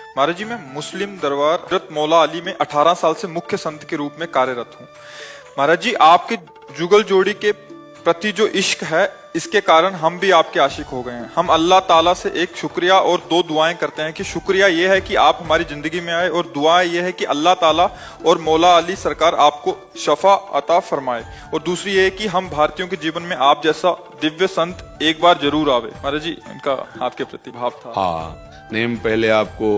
महाराज जी, मैं मुस्लिम दरबार हजरत मौला अली में 18 साल से मुख्य संत के रूप में कार्यरत हूँ। महाराज जी, आपके जुगल जोड़ी के प्रति जो इश्क है, इसके कारण हम भी आपके आशिक हो गए हैं। हम अल्लाह ताला से एक शुक्रिया और दो दुआएं करते हैं कि शुक्रिया ये है कि आप हमारी जिंदगी में आए, और दुआ ये है कि अल्लाह ताला और मौला अली सरकार आपको शफा अता फरमाए। और दूसरी ये है कि हम भारतीयों के जीवन में आप जैसा दिव्य संत एक बार जरूर आवे। महाराज जी, इनका आपके प्रति भाव था। हाँ, नेम पहले आपको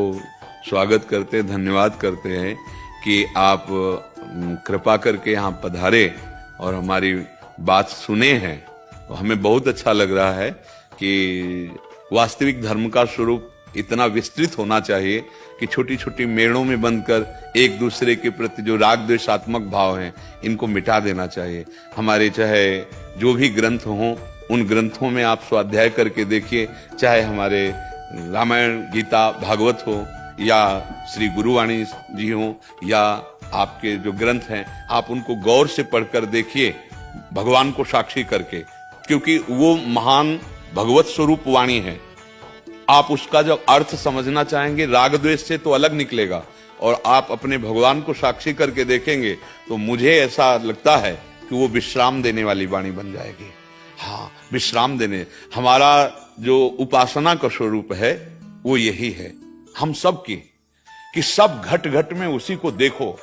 स्वागत करते, धन्यवाद करते हैं कि आप कृपा करके यहाँ पधारे और हमारी बात सुने हैं। तो हमें बहुत अच्छा लग रहा है कि वास्तविक धर्म का स्वरूप इतना विस्तृत होना चाहिए कि छोटी छोटी मेड़ों में बंधकर एक दूसरे के प्रति जो राग द्वेषात्मक भाव हैं, इनको मिटा देना चाहिए। हमारे चाहे जो भी ग्रंथ हों, उन ग्रंथों में आप स्वाध्याय करके देखिए, चाहे हमारे रामायण, गीता, भागवत हो, या श्री गुरुवाणी जी हो, या आपके जो ग्रंथ हैं, आप उनको गौर से पढ़कर देखिए, भगवान को साक्षी करके, क्योंकि वो महान भगवत स्वरूप वाणी है। आप उसका जब अर्थ समझना चाहेंगे, राग द्वेष से तो अलग निकलेगा, और आप अपने भगवान को साक्षी करके देखेंगे तो मुझे ऐसा लगता है कि वो विश्राम देने वाली वाणी बन जाएगी। हाँ, विश्राम देने, हमारा जो उपासना का स्वरूप है वो यही है हम सब की, कि सब घट घट में उसी को देखो।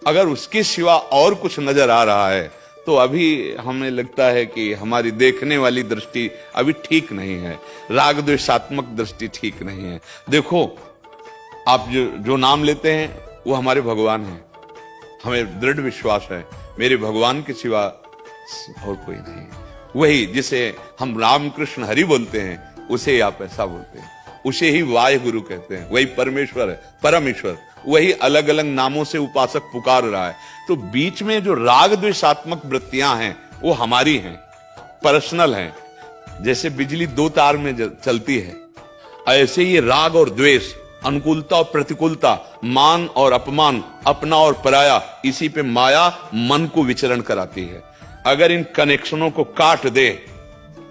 अगर उसके सिवा और कुछ नजर आ रहा है तो अभी हमें लगता है कि हमारी देखने वाली दृष्टि अभी ठीक नहीं है, राग द्वेषात्मक दृष्टि ठीक नहीं है। देखो, आप जो नाम लेते हैं वो हमारे भगवान हैं। हमें दृढ़ विश्वास है मेरे भगवान के सिवा और कोई नहीं है। वही जिसे हम राम कृष्ण हरि बोलते हैं, उसे आप ऐसा बोलते हैं, उसे ही वाय गुरु कहते हैं। वही परमेश्वर है, परम ईश्वर। वही अलग अलग नामों से उपासक पुकार रहा है। तो बीच में जो राग द्वेषात्मक वृत्तियां हैं वो हमारी हैं, पर्सनल हैं। जैसे बिजली दो तार में चलती है, ऐसे ही राग और द्वेष, अनुकूलता और प्रतिकूलता, मान और अपमान, अपना और पराया, इसी पे माया मन को विचरण कराती है। अगर इन कनेक्शनों को काट दे,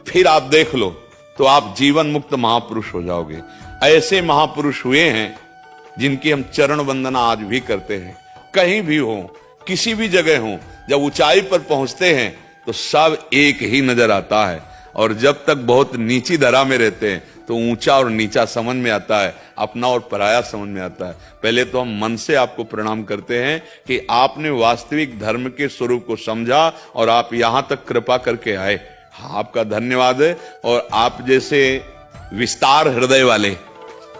फिर आप देख लो तो आप जीवन मुक्त महापुरुष हो जाओगे। ऐसे महापुरुष हुए हैं जिनकी हम चरण वंदना आज भी करते हैं। कहीं भी हो, किसी भी जगह हो, जब ऊंचाई पर पहुंचते हैं तो सब एक ही नजर आता है, और जब तक बहुत नीची धरा में रहते हैं तो ऊंचा और नीचा समझ में आता है, अपना और पराया समझ में आता है। पहले तो हम मन से आपको प्रणाम करते हैं कि आपने वास्तविक धर्म के स्वरूप को समझा और आप यहां तक कृपा करके आए। हाँ, आपका धन्यवाद है। और आप जैसे विस्तार हृदय वाले,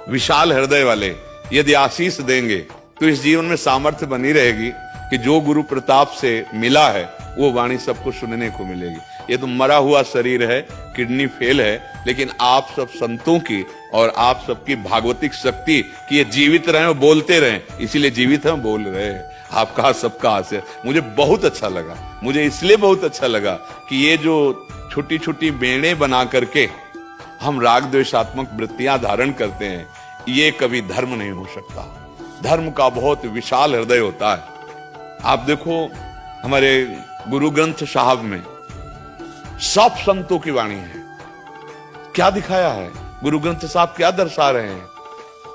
विशाल हृदय वाले यदि आशीष देंगे तो इस जीवन में सामर्थ्य बनी रहेगी कि जो गुरु प्रताप से मिला है वो वाणी सबको सुनने को मिलेगी। ये तो मरा हुआ शरीर है, किडनी फेल है, लेकिन आप सब संतों की और आप सबकी भागवतिक शक्ति कि ये जीवित रहे और बोलते रहे, इसीलिए जीवित हैं, बोल रहे हैं। आपका सबका आशय मुझे बहुत अच्छा लगा। मुझे इसलिए बहुत अच्छा लगा कि ये जो छोटी छोटी बेड़े बना करके हम राग द्वेषात्मक वृत्तियां धारण करते हैं, ये कभी धर्म नहीं हो सकता। धर्म का बहुत विशाल हृदय होता है। आप देखो, हमारे गुरु ग्रंथ साहब में सब संतों की वाणी है। क्या दिखाया है गुरु ग्रंथ साहब, क्या दर्शा रहे हैं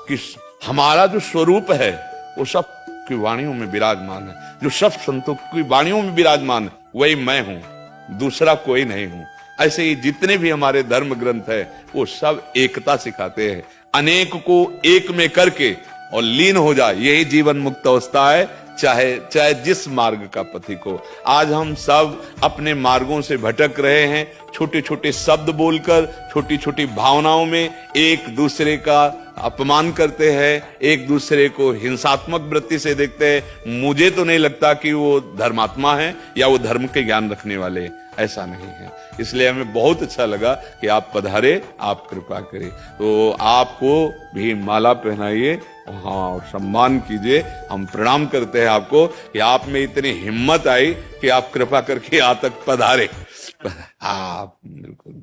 कि हमारा जो स्वरूप है वो सब की वाणियों में विराजमान है। जो सब संतों की वाणियों में विराजमान है वही मैं हूं, दूसरा कोई नहीं हूं। ऐसे ही जितने भी हमारे धर्म ग्रंथ है वो सब एकता सिखाते हैं। अनेक को एक में करके और लीन हो जाए, यही जीवन मुक्त अवस्था है, चाहे जिस मार्ग का पथिक हो। आज हम सब अपने मार्गों से भटक रहे हैं, छोटे छोटे शब्द बोलकर, छोटी छोटी भावनाओं में एक दूसरे का अपमान करते हैं, एक दूसरे को हिंसात्मक वृत्ति से देखते हैं। मुझे तो नहीं लगता कि वो धर्मात्मा है या वो धर्म के ज्ञान रखने वाले, ऐसा नहीं है। इसलिए हमें बहुत अच्छा लगा कि आप पधारे, आप कृपा करें। तो आपको भी माला पहनाइए, हाँ, और सम्मान कीजिए। हम प्रणाम करते हैं आपको कि आप में इतनी हिम्मत आई कि आप कृपा करके यहाँ तक पधारे। हाँ, बिल्कुल।